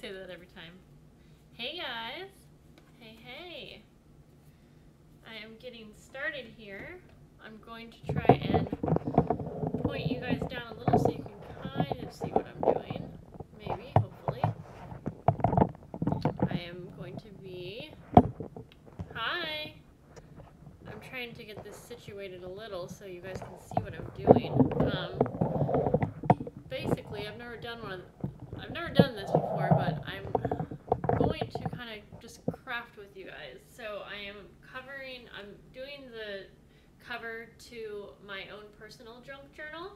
say that every time. Hey guys. Hey, hey. I am getting started here. I'm going to try and point you guys down a little so you can kind of see what I'm doing. Maybe, hopefully. I am going to be... Hi! I'm trying to get this situated a little so you guys can see what I'm doing. Basically, I've never done this before, but I'm going to kind of just craft with you guys. So I'm doing the cover to my own personal junk journal,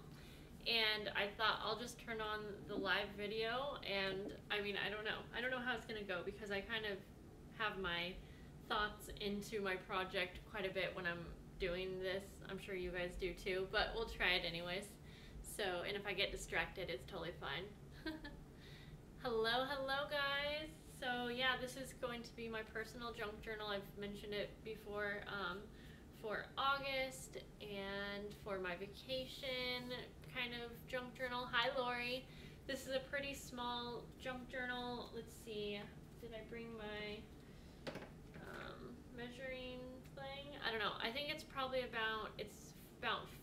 and I thought I'll just turn on the live video, and I mean, I don't know how it's gonna go, because I kind of have my thoughts into my project quite a bit when I'm doing this. I'm sure you guys do too, but we'll try it anyways. So, and if I get distracted, it's totally fine. Hello guys. So yeah, this is going to be my personal junk journal. I've mentioned it before, for August and for my vacation kind of junk journal. Hi Lori. This is a pretty small junk journal. Let's see, did I bring my measuring thing? I don't know. I think it's probably about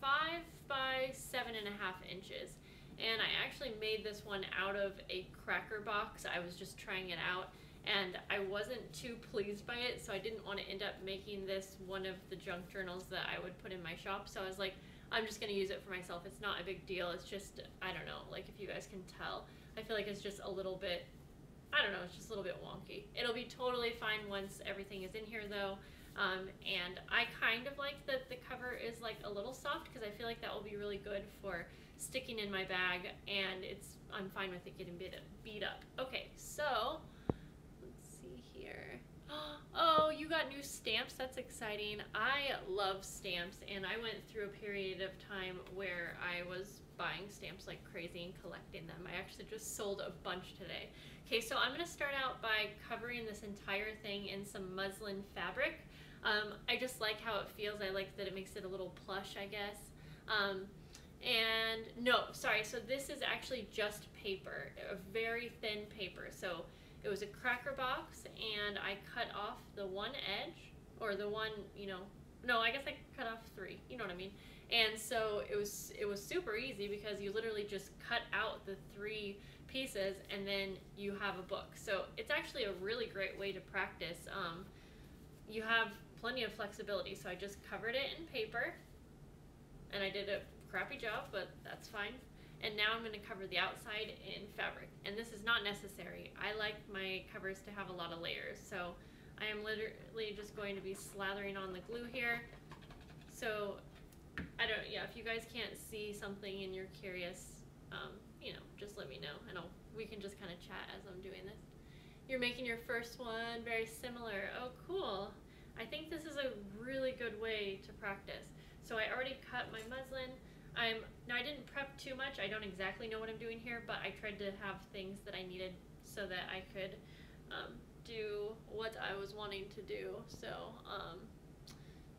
5 by 7.5 inches. And I actually made this one out of a cracker box. I was just trying it out, and I wasn't too pleased by it, so I didn't want to end up making this one of the junk journals that I would put in my shop. So I was like, I'm just going to use it for myself. It's not a big deal. It's just, I don't know, like if you guys can tell, I feel like it's just a little bit, I don't know, it's just a little bit wonky. It'll be totally fine once everything is in here though. And I kind of like that the cover is like a little soft, because I feel like that will be really good for sticking in my bag, and I'm fine with it getting beat up. Okay, so let's see here. Oh, you got new stamps. That's exciting. I love stamps, and I went through a period of time where I was buying stamps like crazy and collecting them. I actually just sold a bunch today. Okay, so I'm going to start out by covering this entire thing in some muslin fabric. I just like how it feels. I like that it makes it a little plush, I guess. And no, sorry, so this is actually just paper, a very thin paper. So it was a cracker box, and I cut off the one edge, or the one, no, I guess I cut off 3, you know what I mean? And so it was super easy, because you literally just cut out the 3 pieces, and then you have a book. So it's actually a really great way to practice. You have plenty of flexibility. So I just covered it in paper, and I did a crappy job, but that's fine. And now I'm going to cover the outside in fabric, and this is not necessary. I like my covers to have a lot of layers, so I am literally just going to be slathering on the glue here. So if you guys can't see something and you're curious, just let me know, and we can just kind of chat as I'm doing this. You're making your first one, very similar. Oh, cool. I think this is a really good way to practice. So I already cut my muslin. Now I didn't prep too much. I don't exactly know what I'm doing here, but I tried to have things that I needed so that I could do what I was wanting to do. So,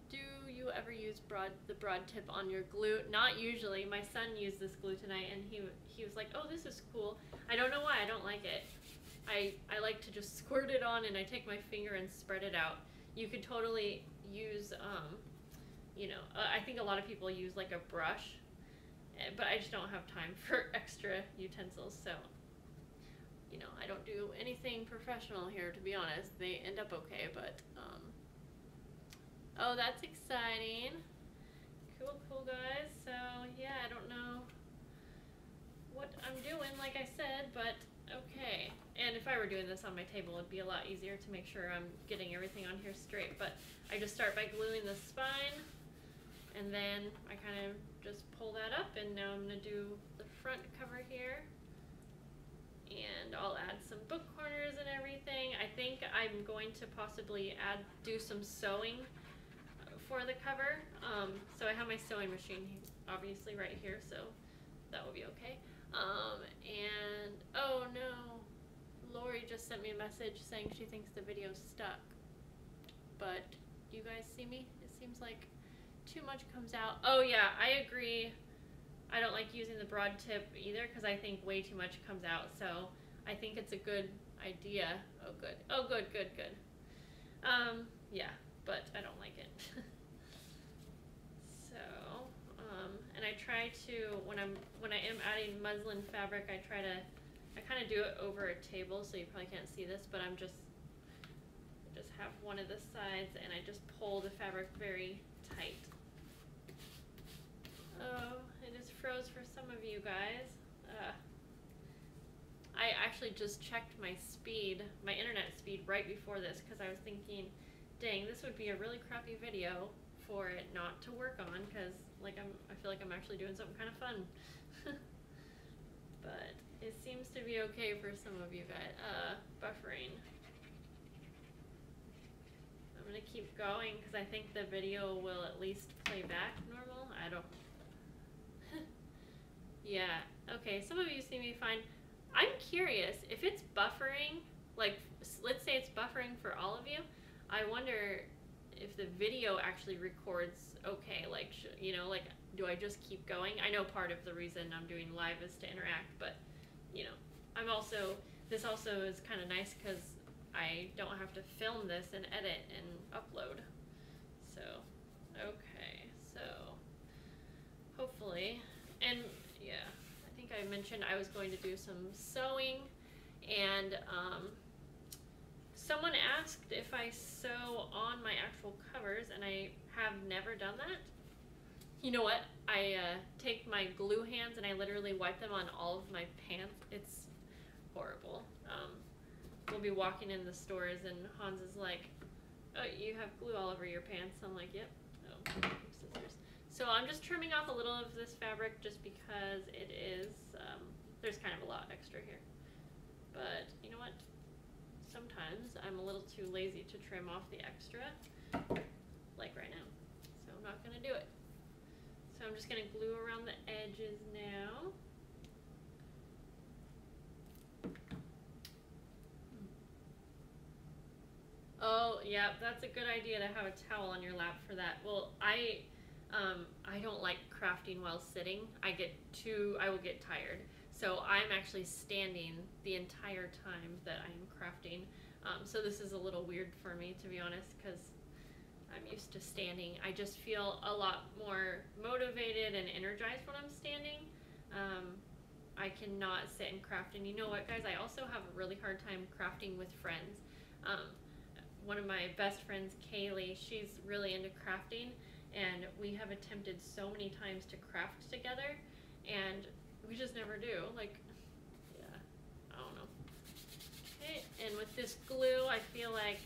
do you ever use the broad tip on your glue? Not usually. My son used this glue tonight, and he was like, oh, this is cool. I don't know why I don't like it. I like to just squirt it on, and I take my finger and spread it out. You could totally use, I think a lot of people use like a brush, but I just don't have time for extra utensils, so, I don't do anything professional here, to be honest. They end up okay, but, oh, that's exciting. Cool, guys. So, yeah, I don't know what I'm doing, like I said, but okay. And if I were doing this on my table, it'd be a lot easier to make sure I'm getting everything on here straight. But I just start by gluing the spine, and then I kind of just pull that up, and now I'm going to do the front cover here. And I'll add some book corners and everything. I think I'm going to possibly do some sewing for the cover. So I have my sewing machine obviously right here, so that will be okay. And oh no, Lori just sent me a message saying she thinks the video's stuck. But do you guys see me? It seems like too much comes out. Oh yeah, I agree. I don't like using the broad tip either, because I think way too much comes out. So I think it's a good idea. Oh, good. Oh, good, good, good. Yeah, but I don't like it. So, and I try to, when I am adding muslin fabric, I kind of do it over a table, so you probably can't see this, but I just have one of the sides, and I just pull the fabric very tight. Oh, it just froze for some of you guys. I actually just checked my speed, my internet speed, right before this, because I was thinking, dang, this would be a really crappy video for it not to work on, because like I feel like I'm actually doing something kind of fun. But it seems to be okay for some of you guys. Buffering. I'm gonna keep going because I think the video will at least play back normal. I don't. Yeah. Okay. Some of you see me fine. I'm curious if it's buffering. Like, let's say it's buffering for all of you. I wonder if the video actually records okay. Like, you know, like, do I just keep going? I know part of the reason I'm doing live is to interact, but you know, this also is kind of nice because I don't have to film this and edit and upload. So, okay, so hopefully, and yeah, I think I mentioned I was going to do some sewing, and someone asked if I sew on my actual covers, and I have never done that. You know what? I take my glue hands and I literally wipe them on all of my pants. It's horrible. We'll be walking in the stores and Hans is like, oh, you have glue all over your pants. I'm like, yep. Oh, scissors. So I'm just trimming off a little of this fabric just because it is, there's kind of a lot extra here. But you know what? Sometimes I'm a little too lazy to trim off the extra, like right now. So I'm not gonna do it. So I'm just gonna glue around the edges now. Oh, yeah, that's a good idea to have a towel on your lap for that. Well, I don't like crafting while sitting. I will get tired. So I'm actually standing the entire time that I'm crafting. So this is a little weird for me, to be honest, because I'm used to standing. I just feel a lot more motivated and energized when I'm standing. I cannot sit and craft. And you know what, guys? I also have a really hard time crafting with friends. One of my best friends, Kaylee, she's really into crafting, and we have attempted so many times to craft together, and we just never do. Like, yeah, I don't know. Okay, and with this glue, I feel like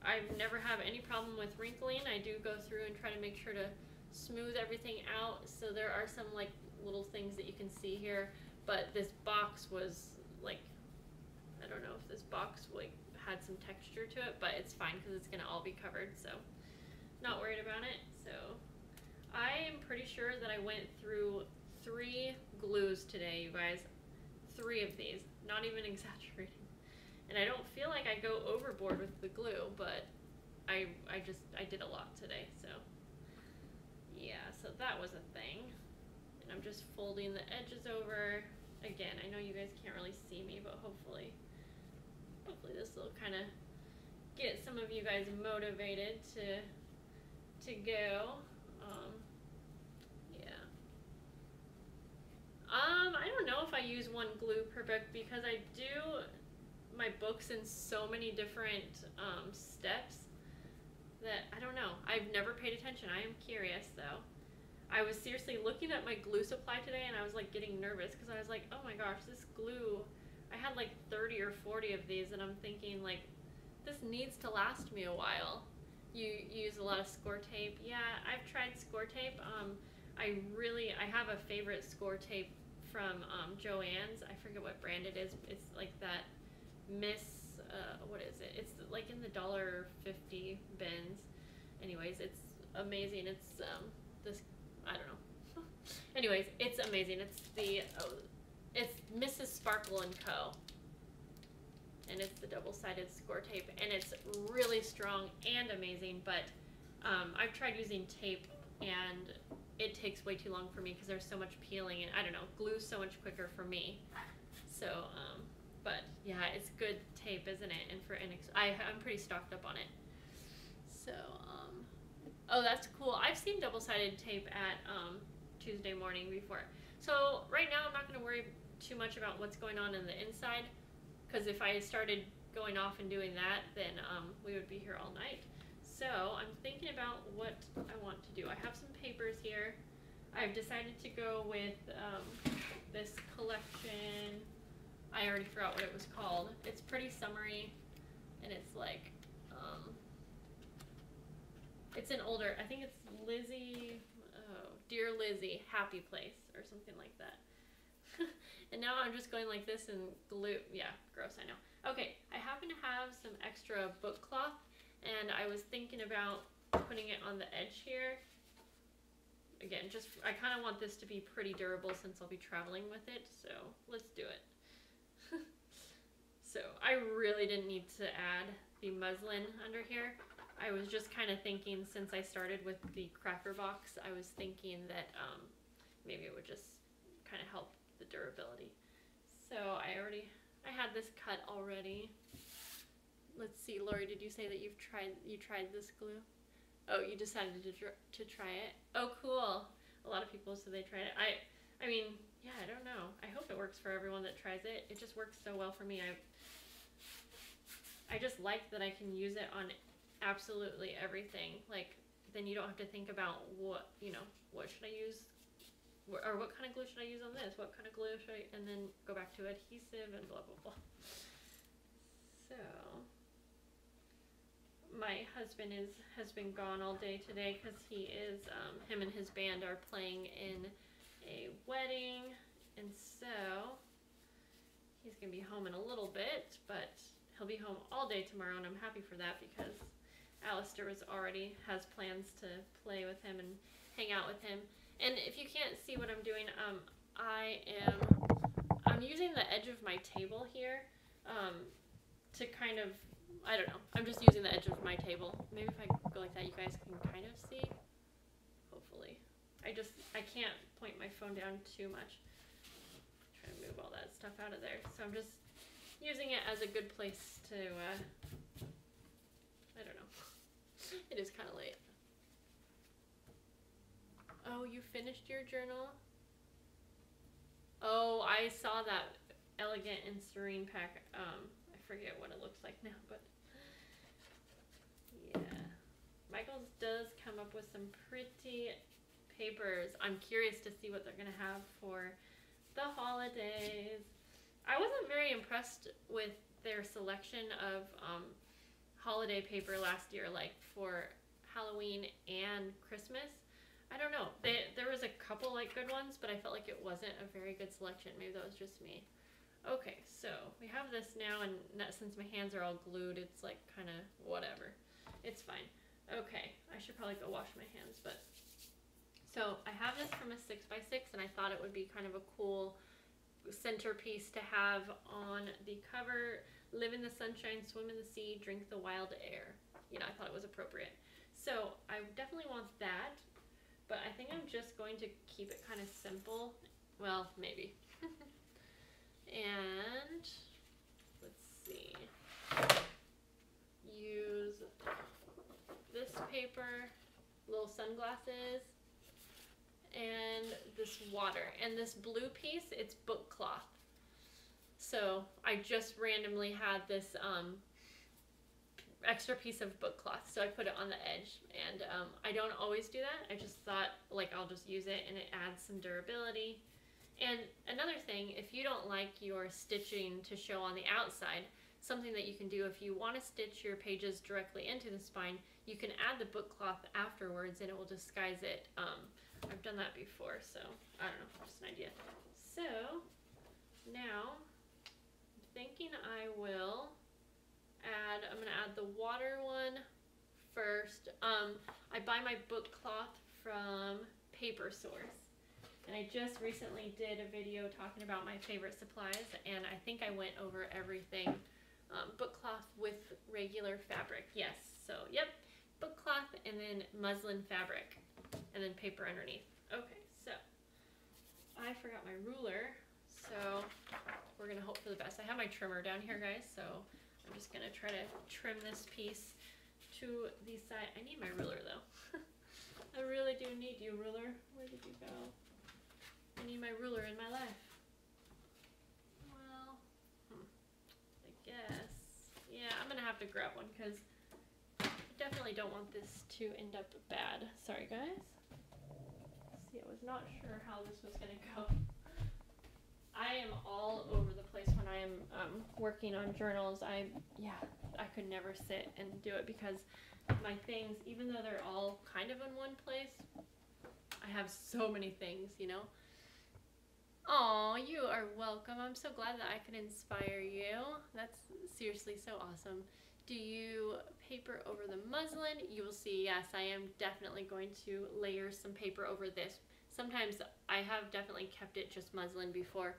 I never have any problem with wrinkling. I do go through and try to make sure to smooth everything out. So there are some like little things that you can see here, but this box was like, I don't know if this box like had some texture to it, but it's fine because it's gonna all be covered, so not worried about it. So I am pretty sure that I went through 3 glues today, you guys. 3 of these, not even exaggerating. And I don't feel like I go overboard with the glue, but I did a lot today, so yeah, so that was a thing. And I'm just folding the edges over. Again, I know you guys can't really see me, but hopefully this will kind of get some of you guys motivated to go. Yeah. I don't know if I use one glue per book because I do my books in so many different steps that I don't know. I've never paid attention. I am curious though. I was seriously looking at my glue supply today and I was like getting nervous because I was like, oh my gosh, this glue, I had like 30 or 40 of these and I'm thinking like, this needs to last me a while. You use a lot of score tape. Yeah, I've tried score tape. I have a favorite score tape from Joann's. I forget what brand it is. It's like that what is it? It's like in the $1.50 bins. Anyways, it's amazing. It's this, I don't know. Anyways, it's amazing. It's Mrs. Sparkle & Co. And it's the double-sided score tape, and it's really strong and amazing, but I've tried using tape, and it takes way too long for me because there's so much peeling, and I don't know, glue's so much quicker for me. So, But yeah, it's good tape, isn't it? And for I'm pretty stocked up on it. So, oh, that's cool. I've seen double-sided tape at Tuesday Morning before. So right now I'm not going to worry too much about what's going on in the inside, because if I started going off and doing that, then we would be here all night. So I'm thinking about what I want to do. I have some papers here. I've decided to go with this collection. I already forgot what it was called. It's pretty summery, and it's like, it's an older, I think it's Lizzie, Dear Lizzie, Happy Place, or something like that. And now I'm just going like this and glue, yeah, gross, I know. Okay, I happen to have some extra book cloth, and I was thinking about putting it on the edge here. Again, just, I kind of want this to be pretty durable since I'll be traveling with it, so let's do it. So I really didn't need to add the muslin under here. I was just kind of thinking, since I started with the cracker box, I was thinking that maybe it would just kind of help the durability. So I had this cut already. Let's see, Lori, did you say that you tried this glue? Oh, you decided to try it? Oh, cool. A lot of people said they tried it. I mean, yeah, I don't know. I hope it works for everyone that tries it. It just works so well for me. I just like that I can use it on absolutely everything. Like, then you don't have to think about what should I use, or what kind of glue should I use on this? What kind of glue should I, and then go back to adhesive and blah, blah, blah. So, my husband has been gone all day today because him and his band are playing in a wedding, and so he's gonna be home in a little bit, but he'll be home all day tomorrow, and I'm happy for that because Alistair has plans to play with him and hang out with him. And if you can't see what I'm doing, I'm using the edge of my table here to kind of, I don't know, I'm just using the edge of my table. Maybe if I go like that, you guys can kind of see, hopefully. I can't point my phone down too much. I'm trying to move all that stuff out of there. So I'm just using it as a good place to, I don't know. It is kind of late. Oh, you finished your journal? Oh, I saw that Elegant and Serene pack. I forget what it looks like now, but yeah. Michaels does come up with some pretty papers. I'm curious to see what they're gonna have for the holidays. I wasn't very impressed with their selection of holiday paper last year, like for Halloween and Christmas. I don't know. There was a couple like good ones, but I felt like it wasn't a very good selection. Maybe that was just me. Okay, so we have this now, and since my hands are all glued, it's like kind of whatever. It's fine. Okay, I should probably go wash my hands, but so I have this from a 6x6, and I thought it would be kind of a cool centerpiece to have on the cover. Live in the sunshine, swim in the sea, drink the wild air. You know, I thought it was appropriate. So I definitely want that, but I think I'm just going to keep it kind of simple. Well, maybe. And let's see. Use this paper, little sunglasses, and this water. And this blue piece, it's book cloth. So I just randomly had this extra piece of book cloth, so I put it on the edge, and I don't always do that. I just thought, like, I'll just use it, and it adds some durability. And another thing, if you don't like your stitching to show on the outside, something that you can do if you want to stitch your pages directly into the spine, you can add the book cloth afterwards, and it will disguise it. I've done that before, so I don't know, just an idea. So now I'm thinking I'm gonna add the water one first. I buy my book cloth from Paper Source, and I just recently did a video talking about my favorite supplies, and I think I went over everything. Book cloth with regular fabric, yes. So yep, book cloth and then muslin fabric, and then paper underneath. Okay, so I forgot my ruler, so we're we're gonna hope for the best. I have my trimmer down here, guys, so I'm just gonna try to trim this piece to the side. I need my ruler though. I really do need you, ruler. Where did you go? I need my ruler in my life. Well, I guess. Yeah, I'm gonna have to grab one because I definitely don't want this to end up bad. Sorry, guys. See, I was not sure how this was gonna go. I am all over the place when I am working on journals. I could never sit and do it because my things, even though they're all kind of in one place, I have so many things, you know. Oh, you are welcome. I'm so glad that I could inspire you. That's seriously so awesome. Do you paper over the muslin? You will see, yes, I am definitely going to layer some paper over this. Sometimes I have definitely kept it just muslin before.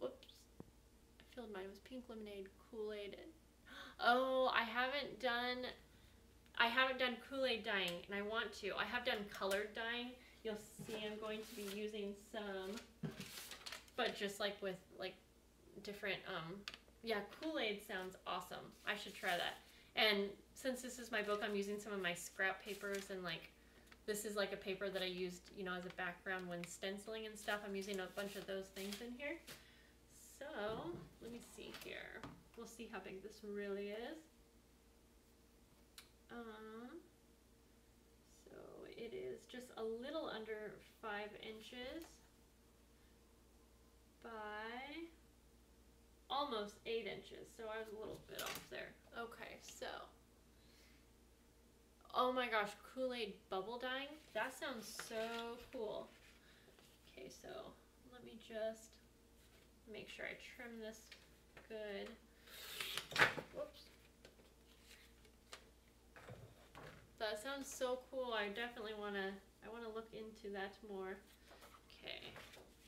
Whoops. I filled mine with pink lemonade, Kool-Aid. Oh, I haven't done Kool-Aid dyeing, and I want to. I have done colored dyeing. You'll see I'm going to be using some, but just like with like different, yeah, Kool-Aid sounds awesome. I should try that. And since this is my book, I'm using some of my scrap papers, and like this is like a paper that I used, you know, as a background when stenciling and stuff. I'm using a bunch of those things in here. So let me see here. We'll see how big this really is. So it is just a little under 5 inches by almost 8 inches. So I was a little bit off there. Okay, so. Oh my gosh, Kool-Aid bubble dyeing? That sounds so cool. Okay, so let me just make sure I trim this good. Whoops. That sounds so cool. I definitely want to look into that more. Okay,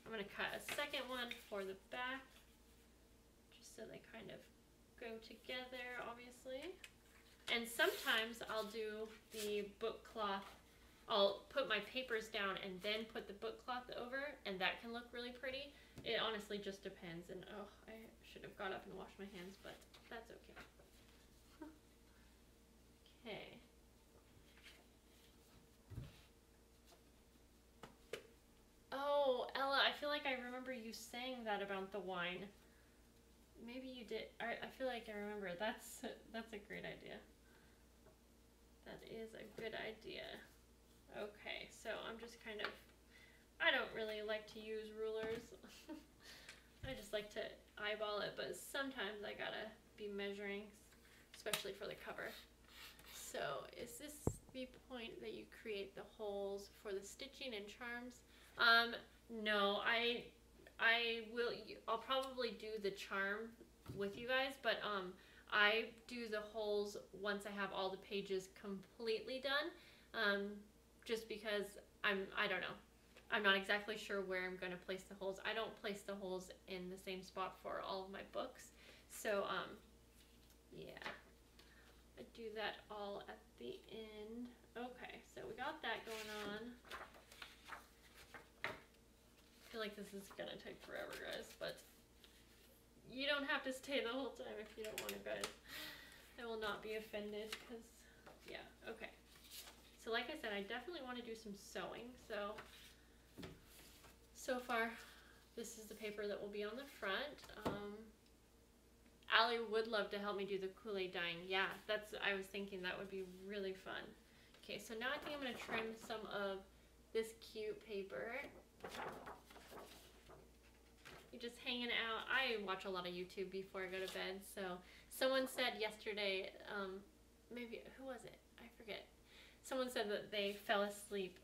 I'm going to cut a second one for the back, just so they kind of go together, obviously. And sometimes I'll do the book cloth. I'll put my papers down and then put the book cloth over, and that can look really pretty. It honestly just depends. And oh, I should have got up and washed my hands, but that's okay. Okay. Oh, Ella, I feel like I remember you saying that about the wine. Maybe you did. I feel like I remember. That's a great idea. That is a good idea. Okay, so I'm just kind of, I don't really like to use rulers. I just like to eyeball it, but sometimes I gotta be measuring, especially for the cover. So is this the point that you create the holes for the stitching and charms? No, I'll probably do the charm with you guys, but I do the holes once I have all the pages completely done, just because I don't know. I'm not exactly sure where I'm going to place the holes. I don't place the holes in the same spot for all of my books. So, yeah. I do that all at the end. Okay, so we got that going on. I feel like this is going to take forever, guys, but you don't have to stay the whole time if you don't want to, guys. I will not be offended because, yeah, okay. So like I said, I definitely want to do some sewing. So far, this is the paper that will be on the front. Allie would love to help me do the Kool-Aid dyeing. Yeah, I was thinking that would be really fun. Okay, so now I think I'm going to trim some of this cute paper. You're just hanging out. I watch a lot of YouTube before I go to bed. So someone said yesterday, maybe, who was it? I forget. Someone said that they fell asleep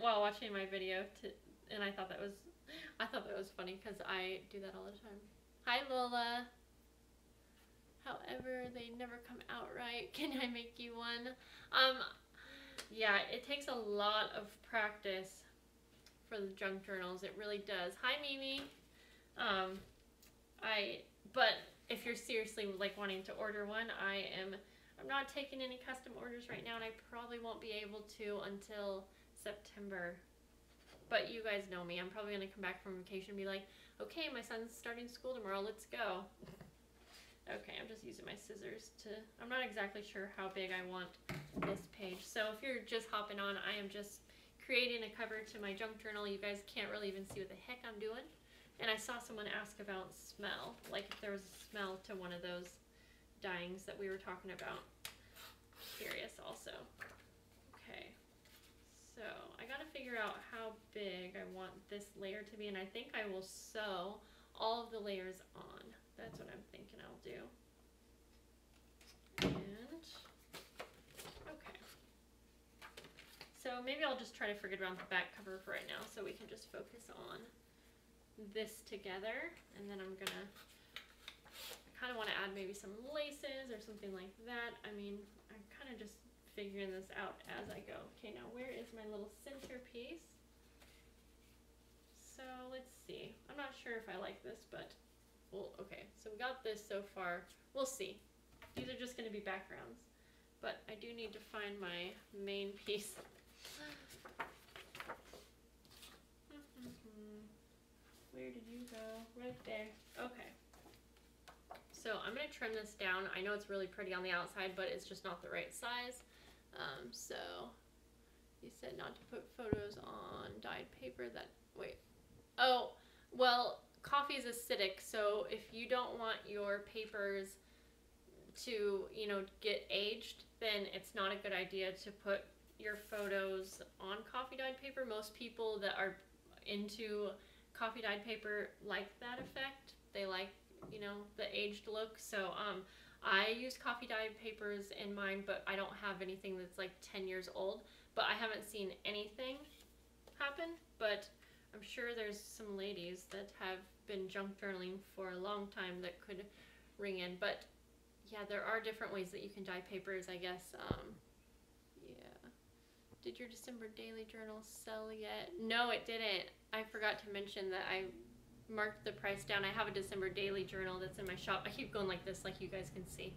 while watching my video, and I thought that was funny because I do that all the time. Hi Lola. However, they never come out right. Can I make you one? Yeah, it takes a lot of practice for the junk journals. It really does. Hi Mimi. But if you're seriously like wanting to order one, I'm not taking any custom orders right now, and I probably won't be able to until September. But you guys know me. I'm probably going to come back from vacation and be like, okay, my son's starting school tomorrow. Let's go. Okay, I'm just using my scissors to... I'm not exactly sure how big I want this page. So if you're just hopping on, I am just creating a cover to my junk journal. You guys can't really even see what the heck I'm doing. And I saw someone ask about smell. Like if there was a smell to one of those dyings that we were talking about. Curious also. Okay. So I gotta figure out how big I want this layer to be, and I think I will sew all of the layers on. That's what I'm thinking I'll do. And, okay. So maybe I'll just try to forget about the back cover for right now so we can just focus on this together. And then I'm gonna, I kind of want to add maybe some laces or something like that. I mean, I'm kind of just figuring this out as I go. Okay, now where is my little centerpiece? So let's see. I'm not sure if I like this, but well, okay. So we got this so far. We'll see. These are just going to be backgrounds, but I do need to find my main piece. Where did you go? Right there. Okay. So I'm going to trim this down. I know it's really pretty on the outside, but it's just not the right size. So you said not to put photos on dyed paper that, wait. Oh, well, coffee is acidic, so if you don't want your papers to, you know, get aged, then it's not a good idea to put your photos on coffee dyed paper. Most people that are into coffee dyed paper like that effect. They like, you know, the aged look. So I use coffee dyed papers in mine, but I don't have anything that's like 10 years old. But I haven't seen anything happen, but I'm sure there's some ladies that have been junk journaling for a long time that could ring in. But yeah, there are different ways that you can dye papers, I guess. Yeah. Did your December daily journal sell yet? No, it didn't. I forgot to mention that I marked the price down. I have a December daily journal that's in my shop. I keep going like this, like you guys can see.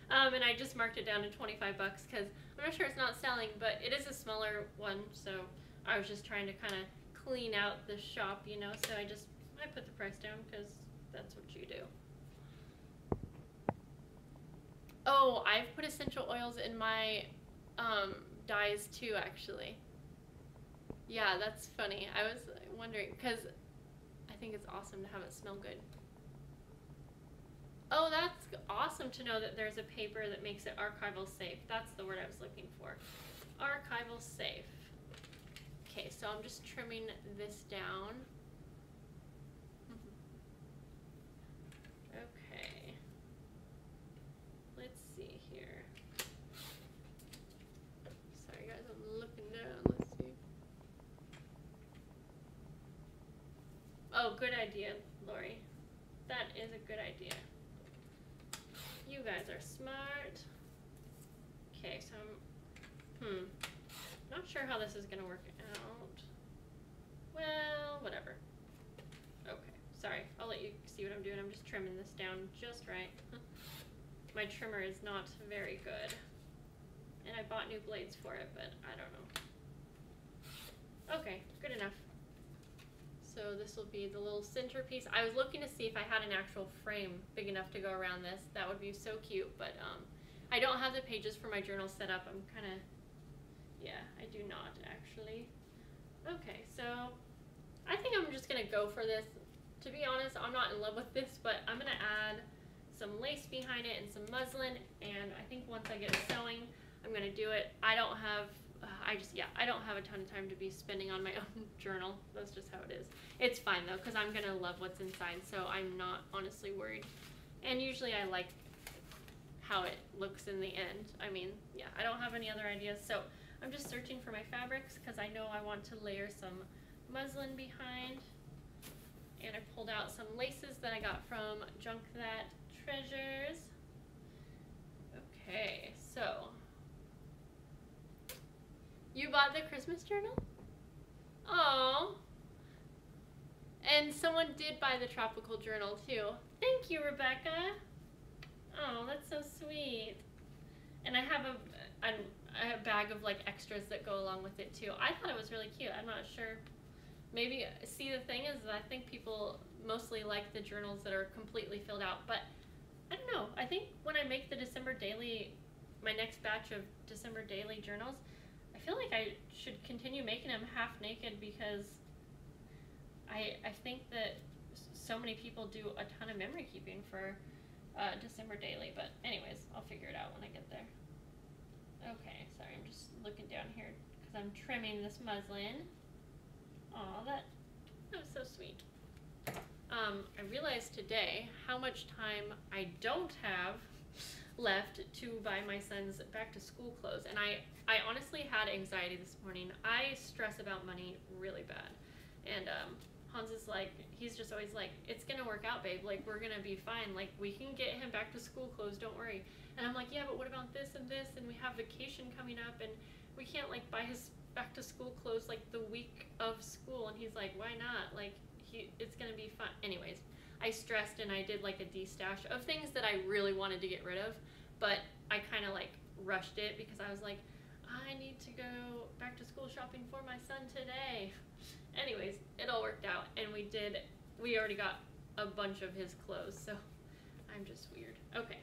And I just marked it down to 25 bucks because I'm not sure it's not selling, but it is a smaller one. So I was just trying to kind of clean out the shop, you know. So I put the price down because that's what you do. Oh, I've put essential oils in my dyes too, actually. Yeah, that's funny. I was wondering because I think it's awesome to have it smell good. Oh, that's awesome to know that there's a paper that makes it archival safe. That's the word I was looking for. Archival safe. Okay, so I'm just trimming this down. Okay. Let's see here. Sorry guys, I'm looking down. Let's see. Oh, good idea, Lori. That is a good idea. You guys are smart. Okay, so I'm not sure how this is gonna work out. Well, whatever. Okay, sorry. I'll let you see what I'm doing. I'm just trimming this down just right. My trimmer is not very good. And I bought new blades for it, but I don't know. Okay, good enough. So this will be the little centerpiece. I was looking to see if I had an actual frame big enough to go around this. That would be so cute, but I don't have the pages for my journal set up. I'm kind of, yeah, I do not actually. Okay, so I think I'm just gonna go for this. To be honest, I'm not in love with this, but I'm gonna add some lace behind it and some muslin, and I think once I get sewing, I'm gonna do it. I don't have I don't have a ton of time to be spending on my own journal. That's just how it is. It's fine though, because I'm gonna love what's inside, so I'm not honestly worried. And usually I like how it looks in the end. I mean, yeah, I don't have any other ideas, so I'm just searching for my fabrics because I know I want to layer some muslin behind. And I pulled out some laces that I got from Junk That Treasures. Okay, so you bought the Christmas journal? Oh. And someone did buy the tropical journal too. Thank you, Rebecca. Oh, that's so sweet. And I have a bag of like extras that go along with it too. I thought it was really cute. I'm not sure. maybe, see, the thing is that I think people mostly like the journals that are completely filled out, but I don't know. I think when I make the December daily, my next batch of December daily journals, I feel like I should continue making them half naked because I think that so many people do a ton of memory keeping for December daily, but anyways, I'll figure it out when I get there. Okay, sorry, I'm just looking down here because I'm trimming this muslin. Aw, that was so sweet. I realized today how much time I don't have left to buy my son's back to school clothes, and I honestly had anxiety this morning. I stress about money really bad, and Hans is like, he's just always like, it's gonna work out, babe, like we're gonna be fine, like we can get him back to school clothes, don't worry. And I'm like, yeah, but what about this and this, and we have vacation coming up, and we can't like buy his back to school clothes like the week of school. And he's like, why not, like it's gonna be fun. Anyways, I stressed and I did like a de-stash of things that I really wanted to get rid of, but I kind of like rushed it because I was like, I need to go back to school shopping for my son today. Anyways, it all worked out, and we already got a bunch of his clothes, so I'm just weird. Okay,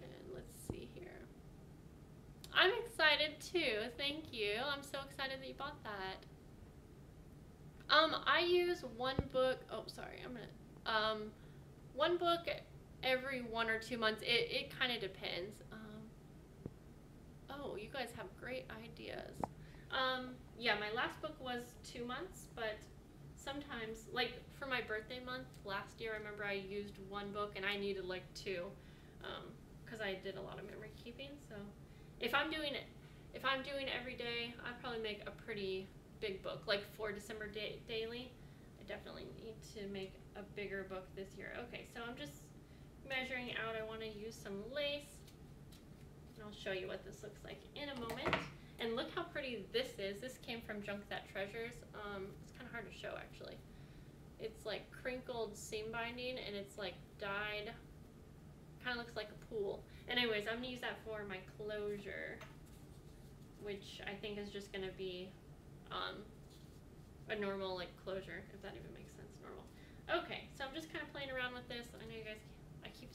and let's see here. I'm excited too, thank you. I'm so excited that you bought that. I use one book, one book every 1 or 2 months. It kind of depends. Oh, you guys have great ideas. Yeah, my last book was 2 months, but sometimes, like for my birthday month last year, I remember I used one book and I needed like 2, because I did a lot of memory keeping. So if I'm doing every day, I'd probably make a pretty big book. Like for December daily, I definitely need to make a bigger book this year. Okay, so I'm just measuring out. I want to use some lace, and I'll show you what this looks like in a moment. And look how pretty this is. This came from Junk That Treasures. It's kind of hard to show actually. It's like crinkled seam binding, and it's like dyed. Kind of looks like a pool. Anyways, I'm gonna use that for my closure, which I think is just gonna be a normal like closure, if that even makes sense. Normal. Okay, so I'm just kind of playing around with this. I know you guys, I keep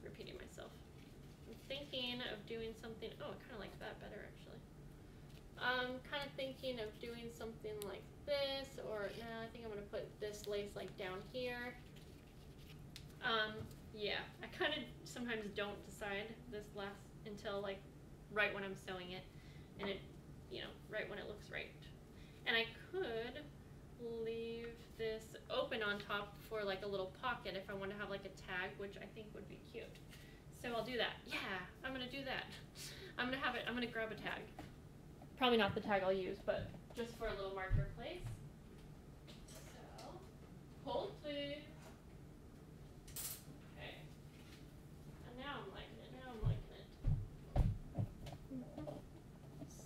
repeating myself. I'm thinking of doing something. Oh, I kind of like that better actually. I'm kind of thinking of doing something like this, or no, I think I'm gonna put this lace like down here. Yeah, I kind of sometimes don't decide this last until like right when I'm sewing it, and it, you know, right when it looks right. And I could leave this open on top for like a little pocket if I want to have like a tag, which I think would be cute. So I'll do that. Yeah, I'm gonna do that. I'm gonna grab a tag. Probably not the tag I'll use, but just for a little marker place. So, hold please. Okay. And now I'm liking it,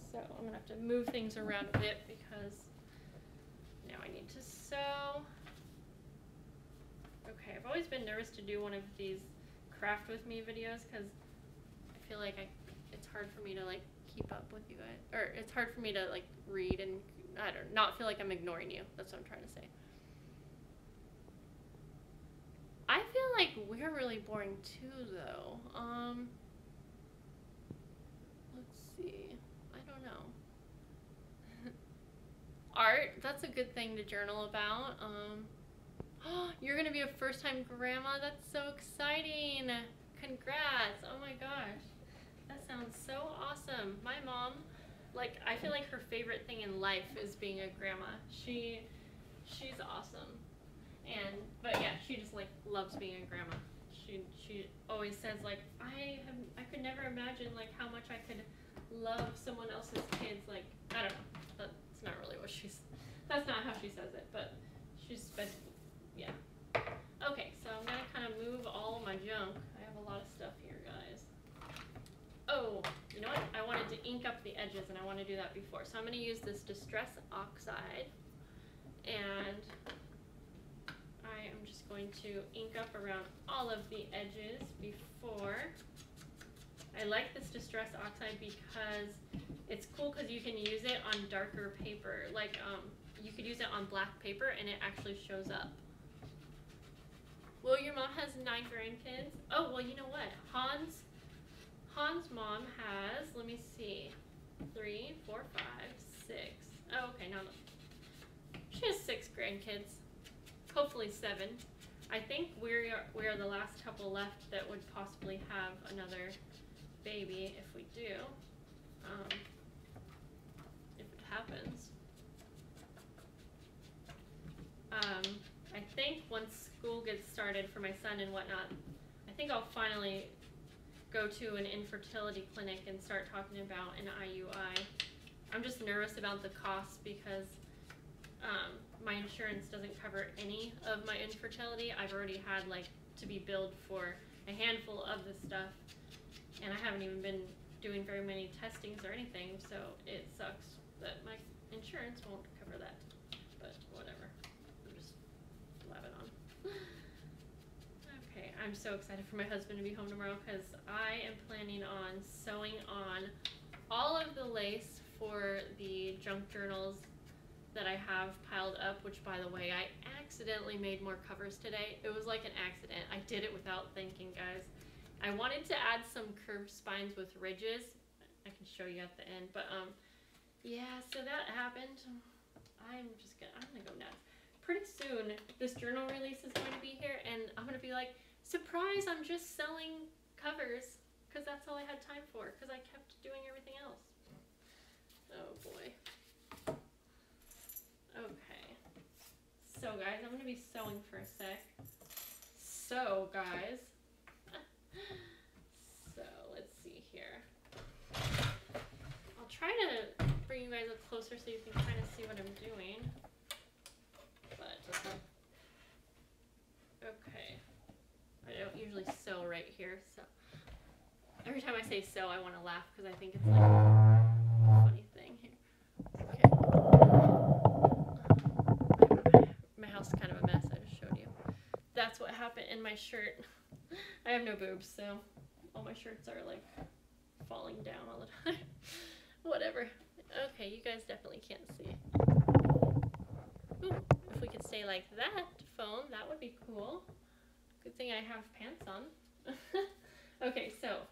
So I'm gonna have to move things around a bit because now I need to sew. Okay, I've always been nervous to do one of these craft with me videos because I feel like it's hard for me to like keep up with you guys, or it's hard for me to like read and not feel like I'm ignoring you. That's what I'm trying to say. I feel like we're really boring too though. Let's see. I don't know. Art, that's a good thing to journal about. You're gonna be a first-time grandma. That's so exciting. Congrats. Oh my gosh. That sounds so awesome. My mom, like, I feel like her favorite thing in life is being a grandma. She's awesome. But yeah, she just like loves being a grandma. She always says like, I could never imagine like how much I could love someone else's kids. Like, I don't know. That's not really what that's not how she says it, but yeah. Okay, so I'm gonna kind of move all of my junk. I have a lot of stuff here, guys. Oh, you know what? I wanted to ink up the edges, and I want to do that before. So I'm going to use this Distress Oxide, and I am just going to ink up around all of the edges before. I like this Distress Oxide because it's cool because you can use it on darker paper. Like, you could use it on black paper and it actually shows up. Well, your mom has 9 grandkids. Oh, well, you know what? Han's mom has, let me see, 3, 4, 5, 6. Oh, okay, no. She has 6 grandkids. Hopefully 7. I think we are the last couple left that would possibly have another baby if we do. If it happens. I think once school gets started for my son and whatnot, I think I'll finally go to an infertility clinic and start talking about an IUI. I'm just nervous about the costs because my insurance doesn't cover any of my infertility. I've already had to be billed for a handful of the stuff, and I haven't even been doing very many testings or anything, so it sucks that my insurance won't cover that, but whatever. I'm just blabbing on. Okay, I'm so excited for my husband to be home tomorrow because I am planning on sewing on all of the lace for the junk journals that I have piled up, which, by the way, I accidentally made more covers today. It was like an accident. I did it without thinking, guys. I wanted to add some curved spines with ridges. I can show you at the end, but yeah, so that happened. I'm gonna go nuts. Pretty soon, this journal release is going to be here, and I'm gonna be like, surprise, I'm just selling covers, because that's all I had time for, because I kept doing everything else. Oh boy. Okay. So guys, I'm gonna be sewing for a sec. So guys, so let's see here. I'll try to bring you guys up closer so you can kind of see what I'm doing. But okay, I don't usually sew right here, so every time I say sew, I want to laugh because I think it's like a funny thing here. Okay. My house is kind of a mess. I just showed you. That's what happened in my shirt. I have no boobs, so all my shirts are like falling down all the time. Whatever. Okay, you guys definitely can't see. Ooh, if we could stay like that, phone, that would be cool. Good thing I have pants on. Okay, so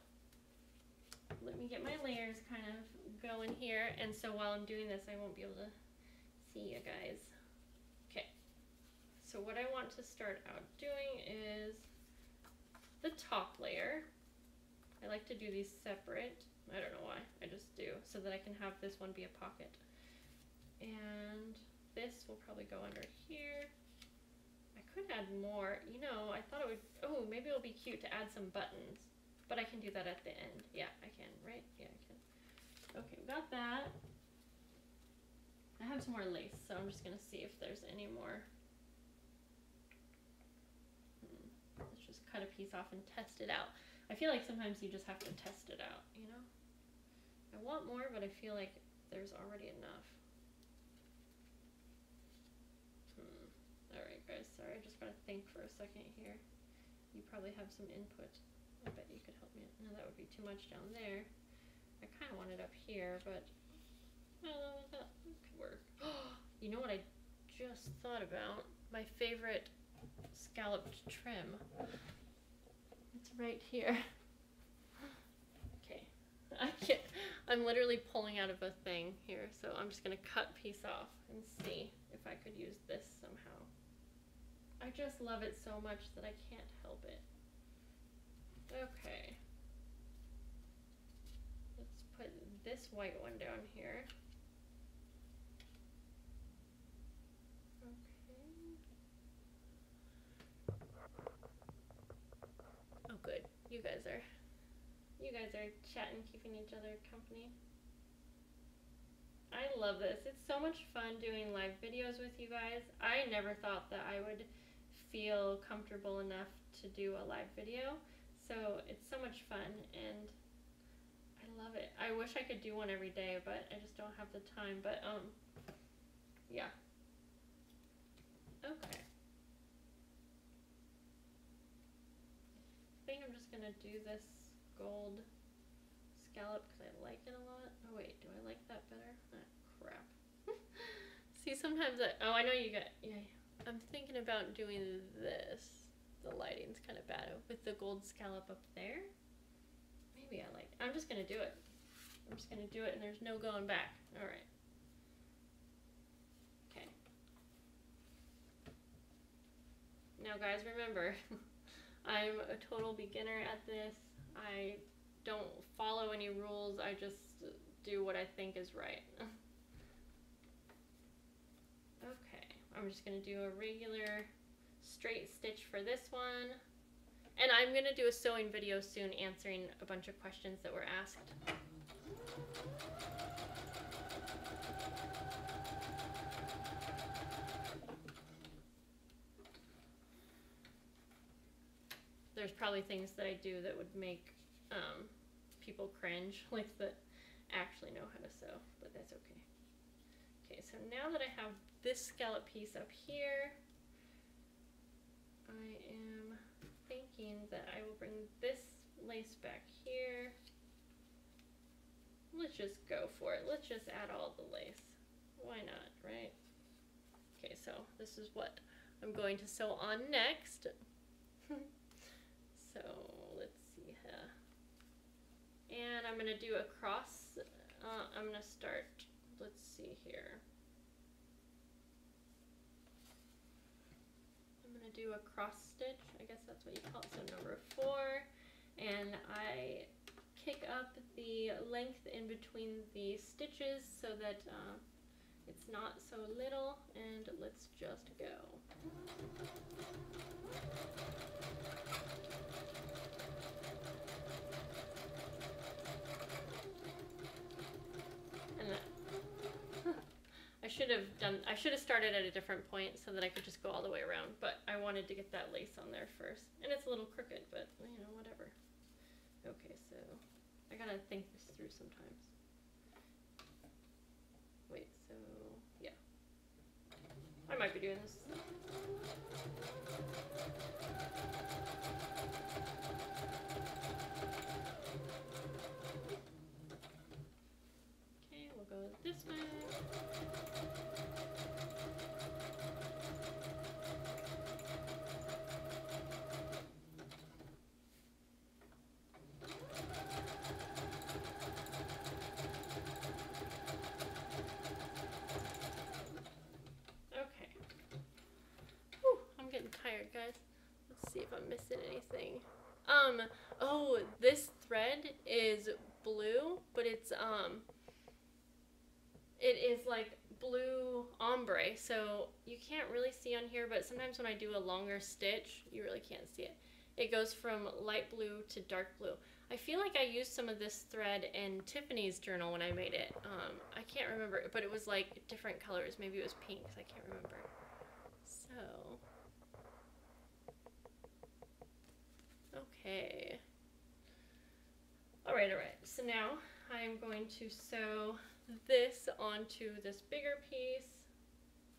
let me get my layers kind of going here. And so while I'm doing this, I won't be able to see you guys. Okay, so what I want to start out doing is the top layer. I like to do these separate. I don't know why, I just do, so that I can have this one be a pocket. And this will probably go under here. I could add more, you know, I thought it would, oh, maybe it'll be cute to add some buttons, but I can do that at the end. Yeah, I can, right? Yeah, I can. Okay, got that. I have some more lace, so I'm just gonna see if there's any more. Let's just cut a piece off and test it out. I feel like sometimes you just have to test it out, you know? I want more, but I feel like there's already enough. Alright guys, sorry, I just gotta think for a second here. You probably have some input. I bet you could help me. No, that would be too much down there. I kind of want it up here, but I don't know, that could work. You know what I just thought about? My favorite scalloped trim. It's right here. Okay, I'm literally pulling out of a thing here, so I'm just gonna cut a piece off and see if I could use this somehow. I just love it so much that I can't help it. Okay. Let's put this white one down here. Okay. Oh good. You guys are chatting, keeping each other company. I love this. It's so much fun doing live videos with you guys. I never thought that I would feel comfortable enough to do a live video. So it's so much fun and I love it. I wish I could do one every day, but I just don't have the time. But yeah. Okay. I think I'm just gonna do this gold scallop because I like it a lot. Oh wait, do I like that better? Ah, crap. See, sometimes oh, I know you got, yeah. I'm thinking about doing this. The lighting's kind of bad with the gold scallop up there. Maybe I like, I'm just going to do it. I'm just going to do it and there's no going back. All right. Okay. Now guys, remember, I'm a total beginner at this. I don't follow any rules. I just do what I think is right. Okay, I'm just going to do a regular straight stitch for this one. And I'm going to do a sewing video soon answering a bunch of questions that were asked. There's probably things that I do that would make people cringe, like that actually know how to sew, but that's okay. Okay, so now that I have this scallop piece up here, I am thinking that I will bring this lace back here. Let's just go for it. Let's just add all the lace. Why not, right? Okay, so this is what I'm going to sew on next. So let's see here. And I'm going to do a cross. I'm going to start, let's see here. I'm going to do a cross stitch. I guess that's what you call it. So number 4. And I kick up the length in between the stitches so that it's not so little. And let's just go. I should have started at a different point so that I could just go all the way around, but I wanted to get that lace on there first. And it's a little crooked, but you know, whatever. Okay, so I gotta think this through sometimes. Wait, so yeah. I might be doing this. Okay, we'll go this way. Tired, guys. Let's see if I'm missing anything. Oh, this thread is blue, but it's it is like blue ombre, so you can't really see on here, but sometimes when I do a longer stitch, you really can't see it. It goes from light blue to dark blue. I feel like I used some of this thread in Tiffany's journal when I made it. I can't remember, but it was like different colors. Maybe it was pinks. I can't remember. So okay. All right. So now I'm going to sew this onto this bigger piece.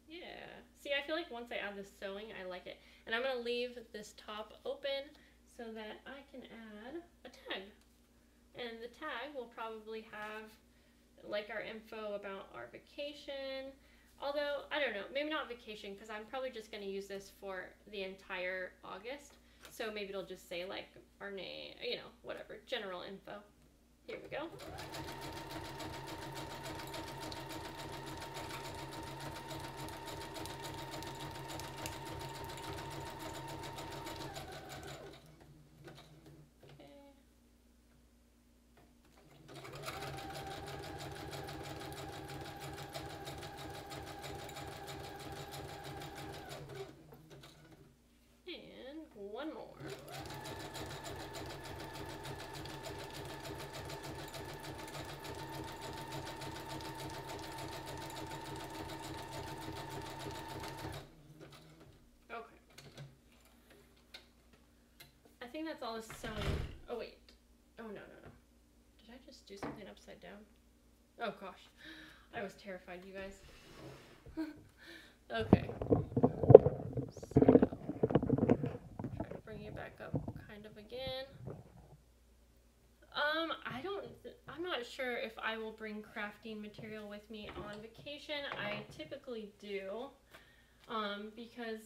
Yeah. See, I feel like once I add the sewing, I like it. And I'm going to leave this top open so that I can add a tag. And the tag will probably have like our info about our vacation. Although, I don't know, maybe not vacation, because I'm probably just going to use this for the entire August. So maybe it'll just say like our name, you know, whatever, general info. Here we go. One more. Okay. I think that's all the sewing. Oh wait. Oh no. Did I just do something upside down? Oh gosh. I was terrified, you guys. Okay. Back up kind of again. I'm not sure sure if I will bring crafting material with me on vacation. I typically do, because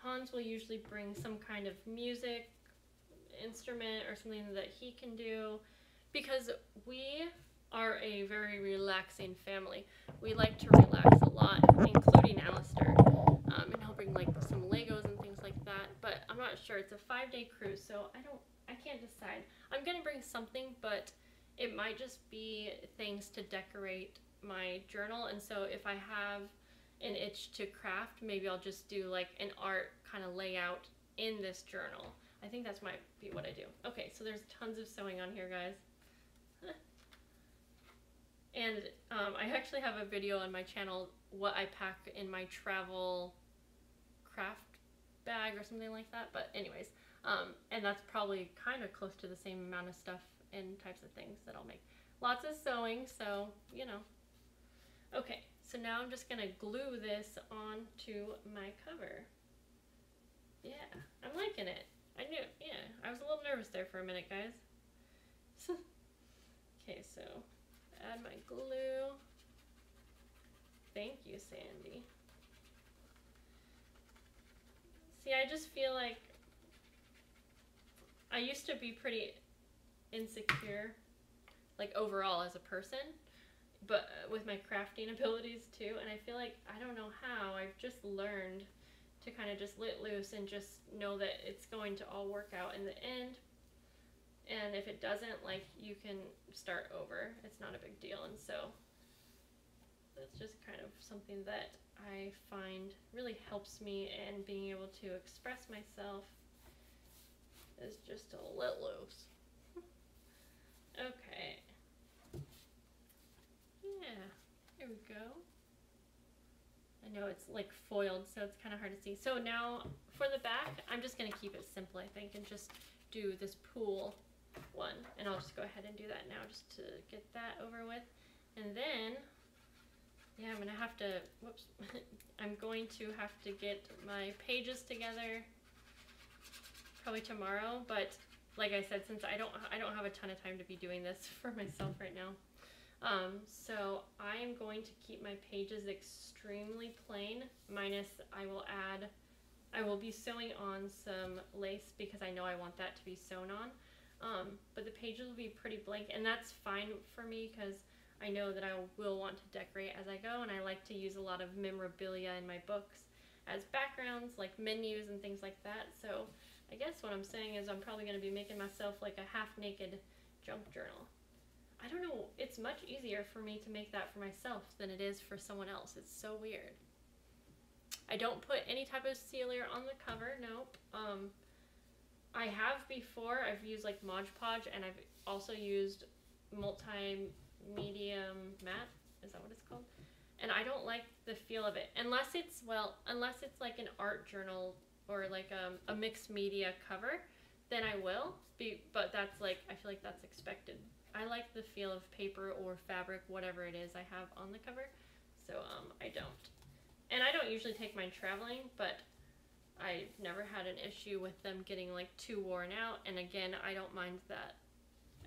Hans will usually bring some kind of music instrument or something that he can do, because we are a very relaxing family. We like to relax a lot, including Alistair. And he'll bring like some Legos and things like that, but I'm not sure. It's a 5-day cruise, so I can't decide. I'm gonna bring something, but it might just be things to decorate my journal, and so if I have an itch to craft, maybe I'll just do like an art kind of layout in this journal. I think that's might be what I do. Okay, so there's tons of sewing on here, guys. And I actually have a video on my channel, what I pack in my travel craft bag or something like that. But anyways, and that's probably kind of close to the same amount of stuff and types of things that I'll make. Lots of sewing, so, you know. Okay, so now I'm just gonna glue this onto my cover. Yeah, I'm liking it. I knew, yeah, I was a little nervous there for a minute, guys. Okay, so add my glue. Thank you, Sandy. See, I just feel like I used to be pretty insecure, like overall as a person, but with my crafting abilities too, and I feel like, I don't know how, I've just learned to kind of just let loose and just know that it's going to all work out in the end. And if it doesn't, like, you can start over. It's not a big deal. And so that's just kind of something that I find really helps me in being able to express myself, is just to let loose. Okay. Yeah, here we go. I know it's like foiled, so it's kind of hard to see. So now for the back, I'm just going to keep it simple, I think, and just do this pool one. And I'll just go ahead and do that now just to get that over with. And then, yeah, I'm going to have to, whoops, I'm going to have to get my pages together probably tomorrow. But like I said, since I don't have a ton of time to be doing this for myself right now. So I am going to keep my pages extremely plain, minus I will be sewing on some lace because I know I want that to be sewn on. But the pages will be pretty blank, and that's fine for me because I know that I will want to decorate as I go, and I like to use a lot of memorabilia in my books as backgrounds, like menus and things like that. So I guess what I'm saying is I'm probably going to be making myself like a half-naked junk journal. I don't know, it's much easier for me to make that for myself than it is for someone else. It's so weird. I don't put any type of sealer on the cover, nope. I have before, I've used like Mod Podge, and I've also used multimedia matte, is that what it's called? And I don't like the feel of it, unless it's like an art journal or like a mixed media cover, then I will, but that's like, I feel like that's expected. I like the feel of paper or fabric, whatever it is I have on the cover, so I don't. And I don't usually take mine traveling, but I've never had an issue with them getting like too worn out, and again, I don't mind that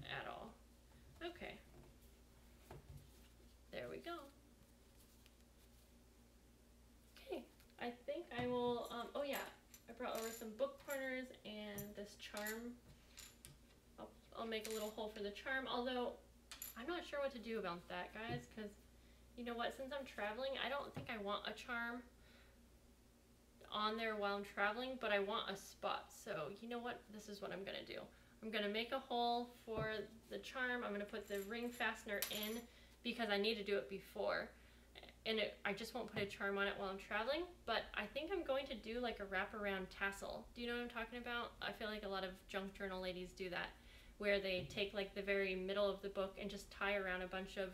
at all. Okay. There we go. Okay, I think I will, oh yeah, I brought over some book corners and this charm. I'll make a little hole for the charm, although I'm not sure what to do about that, guys, because you know what, since I'm traveling, I don't think I want a charm on there while I'm traveling, but I want a spot. So you know what, this is what I'm gonna do. I'm gonna make a hole for the charm. I'm gonna put the ring fastener in because I need to do it before, and I just won't put a charm on it while I'm traveling. But I think I'm going to do like a wraparound tassel. Do you know what I'm talking about? I feel like a lot of junk journal ladies do that, where they take like the very middle of the book and just tie around a bunch of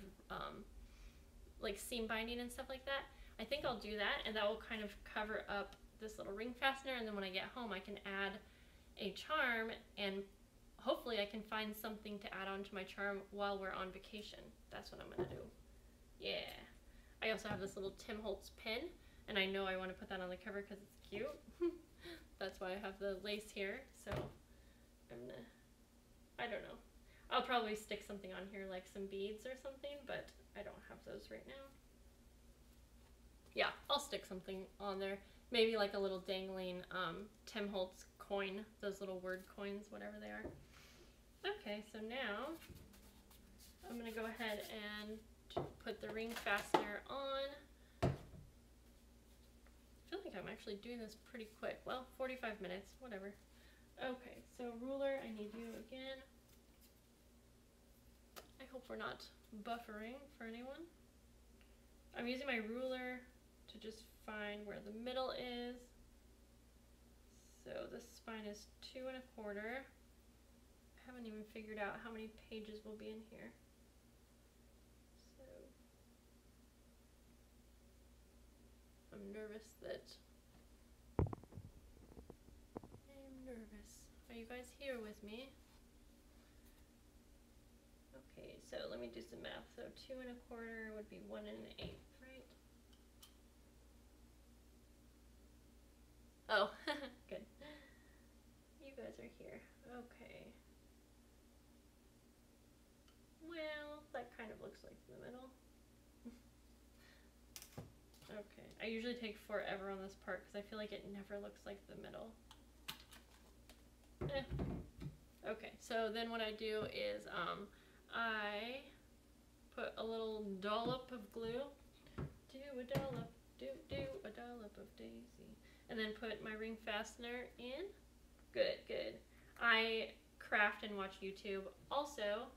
like seam binding and stuff like that. I think I'll do that, and that will kind of cover up this little ring fastener, and then when I get home I can add a charm, and hopefully I can find something to add on to my charm while we're on vacation. That's what I'm gonna do. Yeah. I also have this little Tim Holtz pin, and I know I want to put that on the cover because it's cute. That's why I have the lace here, so I'm gonna, I don't know. I'll probably stick something on here like some beads or something, but I don't have those right now. Yeah, I'll stick something on there. Maybe like a little dangling Tim Holtz coin, those little word coins, whatever they are. Okay, so now I'm going to go ahead and put the ring fastener on. I feel like I'm actually doing this pretty quick. Well, 45 minutes, whatever. Okay, so ruler, I need you again. I hope we're not buffering for anyone. I'm using my ruler to just find where the middle is. So this spine is 2 1/4. I haven't even figured out how many pages will be in here. So I'm nervous that Are you guys here with me? Okay, so let me do some math. So 2 1/4 would be 1 1/8, right? Oh, good. You guys are here. Okay. Well, that kind of looks like the middle. Okay, I usually take forever on this part because I feel like it never looks like the middle. Okay, so then what I do is I put a little dollop of glue. Do a dollop, do a dollop of daisy. And then put my ring fastener in. Good, good. I craft and watch YouTube. Also,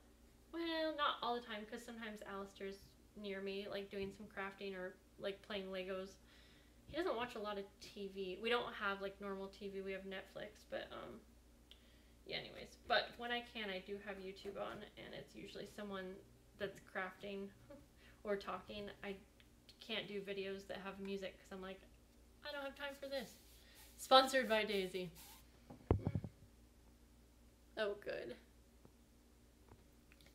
well, not all the time because sometimes Alistair's near me, like doing some crafting or like playing Legos. He doesn't watch a lot of TV. We don't have like normal TV. We have Netflix, but yeah, anyways. But when I can, I do have YouTube on, and it's usually someone that's crafting or talking. I can't do videos that have music because I'm like, I don't have time for this. Sponsored by Daisy. Oh, good.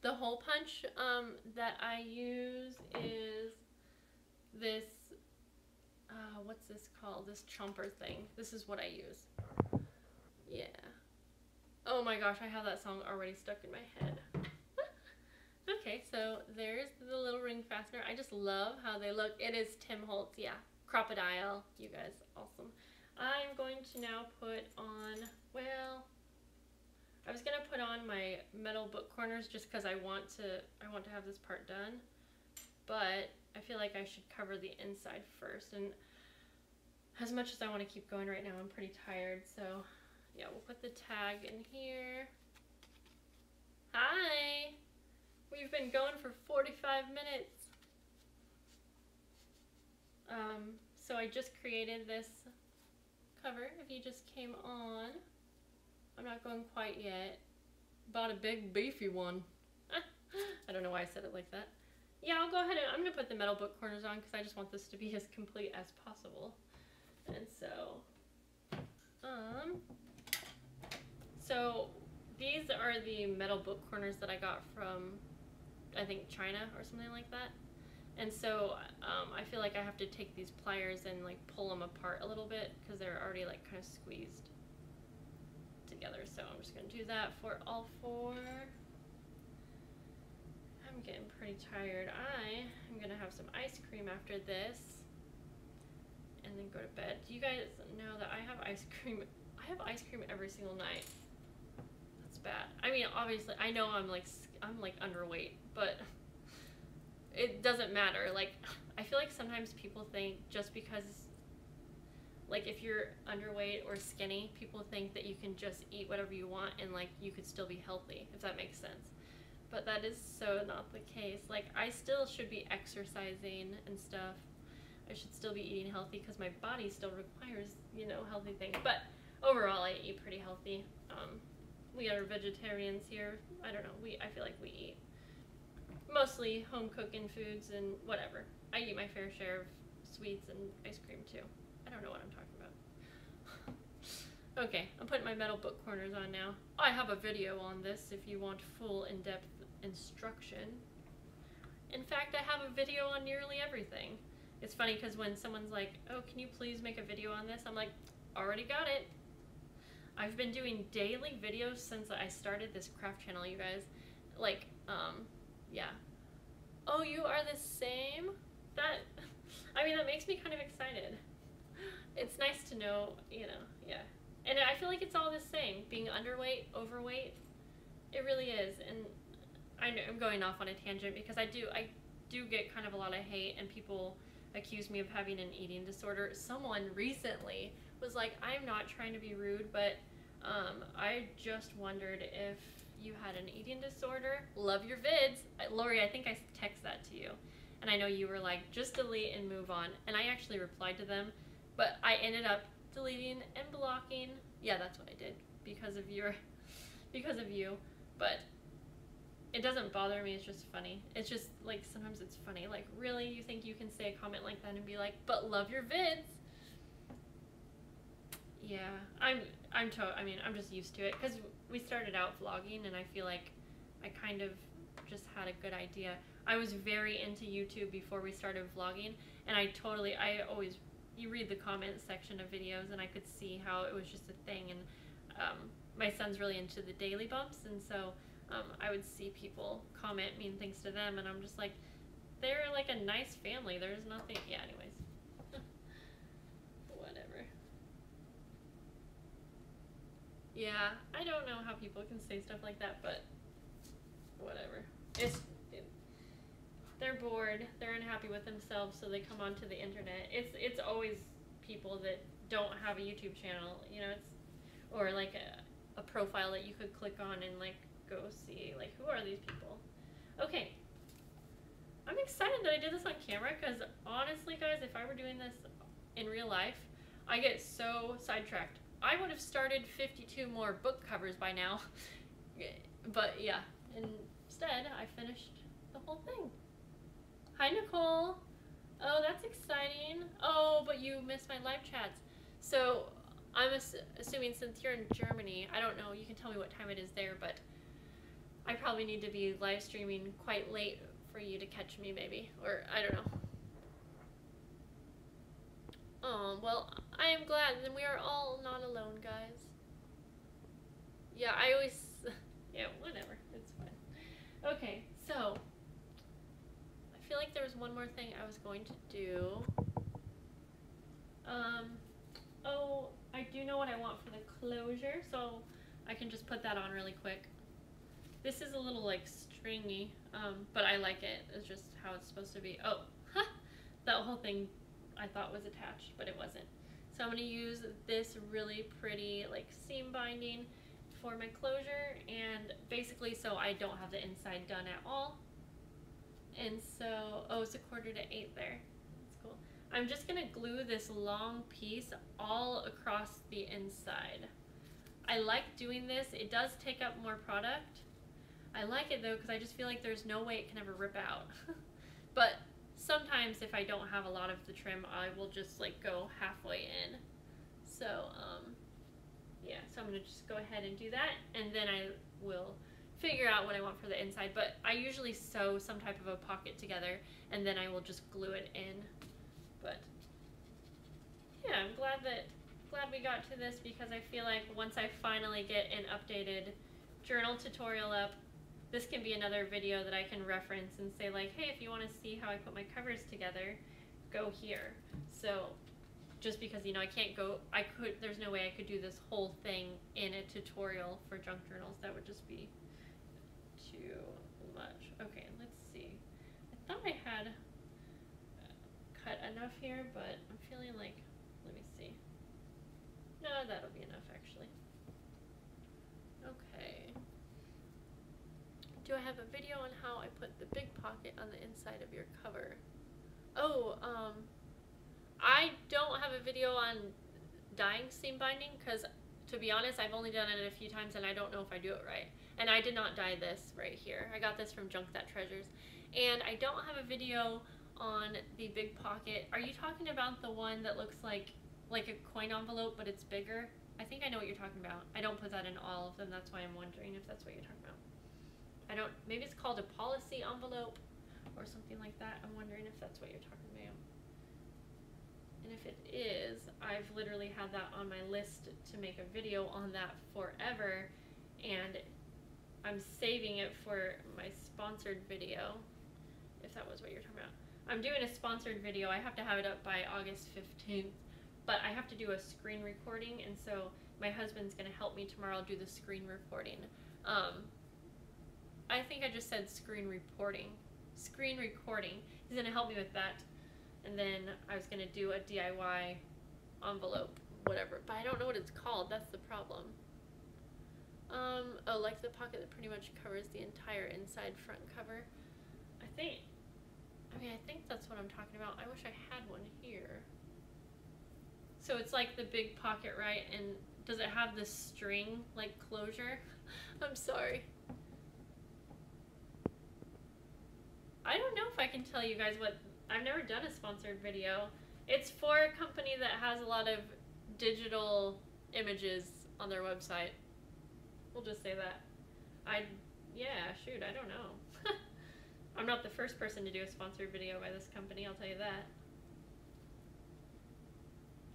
The hole punch that I use is this, what's this called? This chomper thing. This is what I use. Yeah. Oh my gosh, I have that song already stuck in my head. Okay, so there's the little ring fastener. I just love how they look. It is Tim Holtz, yeah. Crocodile. You guys, awesome. I'm going to now put on, well, I was gonna put on my metal book corners just because I want to have this part done, but I feel like I should cover the inside first. And as much as I want to keep going right now, I'm pretty tired, so yeah, we'll put the tag in here. Hi! We've been going for 45 minutes. So I just created this cover. If you just came on, I'm not going quite yet. Bought a big beefy one. I don't know why I said it like that. Yeah, I'll go ahead and I'm gonna put the metal book corners on because I just want this to be as complete as possible. And so, so these are the metal book corners that I got from, I think, China or something like that. And so I feel like I have to take these pliers and like pull them apart a little bit because they're already like kind of squeezed together. So I'm just gonna do that for all 4. I'm getting pretty tired. I am gonna have some ice cream after this and then go to bed. Do you guys know that I have ice cream? I have ice cream every single night. That's bad. I mean, obviously, I know I'm like underweight, but it doesn't matter. Like, I feel like sometimes people think just because, like, if you're underweight or skinny, people think that you can just eat whatever you want and like you could still be healthy, if that makes sense. But that is so not the case. Like, I still should be exercising and stuff. I should still be eating healthy because my body still requires, you know, healthy things. But overall, I eat pretty healthy. We are vegetarians here. I don't know. I feel like we eat mostly home cooking foods and whatever. I eat my fair share of sweets and ice cream too. I don't know what I'm talking about. Okay, I'm putting my metal book corners on now. I have a video on this if you want full in-depth instruction. In fact, I have a video on nearly everything. It's funny because when someone's like, oh, can you please make a video on this? I'm like, already got it. I've been doing daily videos since I started this craft channel, you guys. like, yeah. Oh, you are the same? That, I mean, that makes me kind of excited. It's nice to know, you know, yeah. And I feel like it's all the same. Being underweight, overweight, it really is. And I know I'm going off on a tangent because I do get kind of a lot of hate, and people accuse me of having an eating disorder. Someone recently was like, I'm not trying to be rude, but I just wondered if you had an eating disorder. Love your vids. Lori, I think I text that to you. And I know you were like, just delete and move on. And I actually replied to them, but I ended up deleting and blocking. Yeah, that's what I did because of you. But it doesn't bother me. It's just funny. It's just like, sometimes it's funny. Like, really, you think you can say a comment like that and be like, but love your vids? Yeah, I mean, I'm just used to it because we started out vlogging, and I feel like I kind of just had a good idea. I was very into YouTube before we started vlogging, and I always, you read the comment section of videos, and I could see how it was just a thing. And my son's really into the daily bumps, and so I would see people comment mean things to them, and I'm just like, they're like a nice family. There's nothing. Yeah, anyways. Whatever. Yeah, I don't know how people can say stuff like that, but whatever. They're bored, they're unhappy with themselves, so they come onto the internet. It's always people that don't have a YouTube channel, you know, or like a profile that you could click on and like go see, like, who are these people? Okay, I'm excited that I did this on camera, because honestly, guys, if I were doing this in real life, I get so sidetracked. I would have started 52 more book covers by now. But yeah, instead I finished the whole thing. Hi, Nicole. Oh, that's exciting. Oh, but you missed my live chats. So I'm assuming since you're in Germany, I don't know, you can tell me what time it is there, but I probably need to be live streaming quite late for you to catch me, maybe. Or I don't know. Oh, well, I am glad. Then we are all not alone, guys. Yeah, I always... Yeah, whatever. It's fine. Okay, so... I feel like there was one more thing I was going to do. Oh, I do know what I want for the closure, so I can just put that on really quick. This is a little, like, stringy, but I like it. It's just how it's supposed to be. Oh, huh! That whole thing I thought was attached, but it wasn't. So I'm going to use this really pretty, like, seam binding for my closure, and basically so I don't have the inside done at all. And so, oh, it's 7:45 there. That's cool. I'm just going to glue this long piece all across the inside. I like doing this. It does take up more product. I like it though because I just feel like there's no way it can ever rip out. But sometimes if I don't have a lot of the trim, I will just like go halfway in. So yeah, so I'm gonna just go ahead and do that, and then I will figure out what I want for the inside. But I usually sew some type of a pocket together, and then I will just glue it in. But yeah, I'm glad we got to this, because I feel like once I finally get an updated journal tutorial up, this can be another video that I can reference and say like, hey, if you want to see how I put my covers together, go here. So just because, you know, there's no way I could do this whole thing in a tutorial for junk journals. That would just be too much. Okay, let's see. I thought I had cut enough here, but I'm feeling like, let me see. No, that'll be enough actually. Okay. Do I have a video on how I put the big pocket on the inside of your cover? Oh, I don't have a video on dyeing seam binding, because to be honest, I've only done it a few times and I don't know if I do it right. And I did not dye this right here. I got this from Junk That Treasures. And I don't have a video on the big pocket. Are you talking about the one that looks like a coin envelope, but it's bigger? I think I know what you're talking about. I don't put that in all of them. That's why I'm wondering if that's what you're talking about. Maybe it's called a policy envelope or something like that. I'm wondering if that's what you're talking about. And if it is, I've literally had that on my list to make a video on that forever, and I'm saving it for my sponsored video, if that was what you're talking about. I'm doing a sponsored video. I have to have it up by August 15th, but I have to do a screen recording, and so my husband's going to help me tomorrow do the screen recording. I think I just said screen reporting. Screen recording. He's going to help me with that. And then I was going to do a DIY envelope, whatever. But I don't know what it's called. That's the problem. Oh, like the pocket that pretty much covers the entire inside front cover. I think that's what I'm talking about. I wish I had one here. So it's like the big pocket, right? And does it have this string, like, closure? I'm sorry. I don't know if I can tell you guys what... I've never done a sponsored video. It's for a company that has a lot of digital images on their website. We'll just say that. Yeah, shoot, I don't know. I'm not the first person to do a sponsored video by this company, I'll tell you that.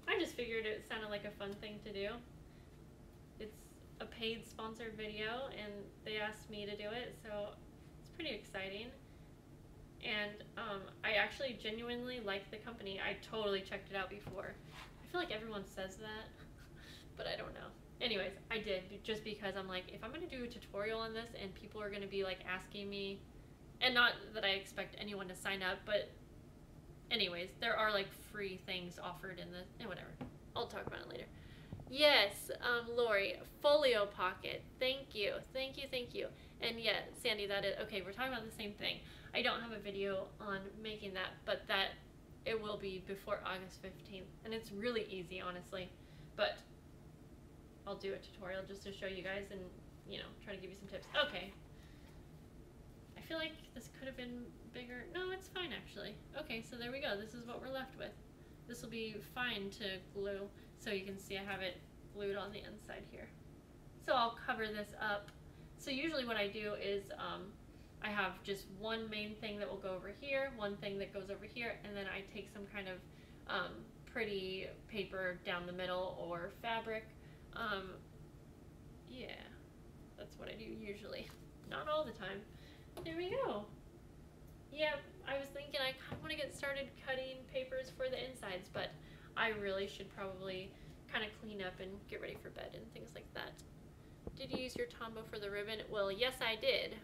I just figured it sounded like a fun thing to do. It's a paid sponsored video, and they asked me to do it, so it's pretty exciting. And I actually genuinely like the company. I totally checked it out before. I feel like everyone says that, but I don't know. Anyways, I did, just because I'm like, if I'm going to do a tutorial on this and people are going to be like asking me, and not that I expect anyone to sign up, but anyways, there are like free things offered in the, whatever. I'll talk about it later. Yes, Lori, folio pocket. Thank you. Thank you, thank you. And yeah, Sandy, that is, okay, we're talking about the same thing. I don't have a video on making that, but that, it will be before August 15th. And it's really easy, honestly. But I'll do a tutorial just to show you guys and, you know, try to give you some tips. Okay. I feel like this could have been bigger. No, it's fine, actually. Okay, so there we go. This is what we're left with. This will be fine to glue. So you can see I have it glued on the inside here. So I'll cover this up. So usually what I do is I have just one main thing that will go over here, one thing that goes over here, and then I take some kind of pretty paper down the middle or fabric. Yeah, that's what I do usually. Not all the time. There we go. Yeah, I was thinking I kind of want to get started cutting papers for the insides, but I really should probably kind of clean up and get ready for bed and things like that. Did you use your Tombow for the ribbon? Well, yes, I did.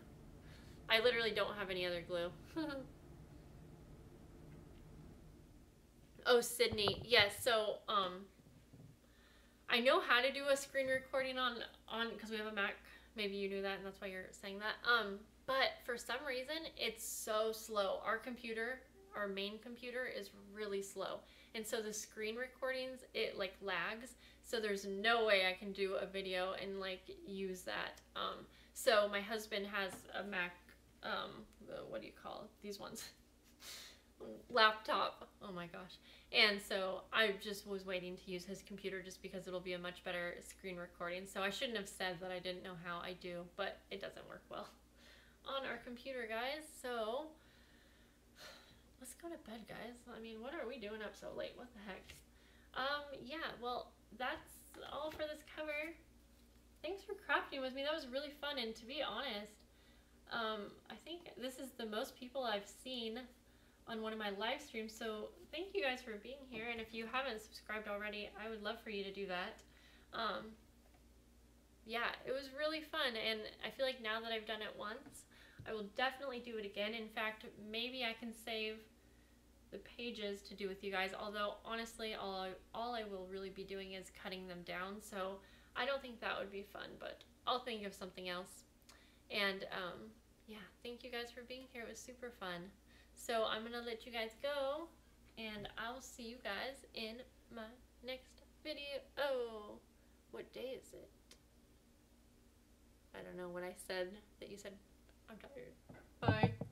I literally don't have any other glue. Oh, Sydney. Yes, so I know how to do a screen recording on because we have a Mac. Maybe you knew that and that's why you're saying that. But for some reason, it's so slow. Our computer, our main computer, is really slow. And so the screen recordings, it like lags. So there's no way I can do a video and like use that. So my husband has a Mac, what do you call these ones? Laptop. Oh my gosh. And so I just was waiting to use his computer just because it'll be a much better screen recording. So I shouldn't have said that I didn't know how I do, but it doesn't work well on our computer, guys. So let's go to bed, guys. I mean, what are we doing up so late? What the heck? Yeah, well, that's all for this cover. Thanks for crafting with me. That was really fun, and to be honest, I think this is the most people I've seen on one of my live streams, so thank you guys for being here, and if you haven't subscribed already, I would love for you to do that. Yeah, it was really fun, and I feel like now that I've done it once, I will definitely do it again. In fact, maybe I can save the pages to do with you guys, although honestly, all I will really be doing is cutting them down, so I don't think that would be fun, but I'll think of something else. And yeah, thank you guys for being here. It was super fun. So I'm gonna let you guys go, and I'll see you guys in my next video. Oh, what day is it? I don't know what I said that you said. I'm tired. Bye.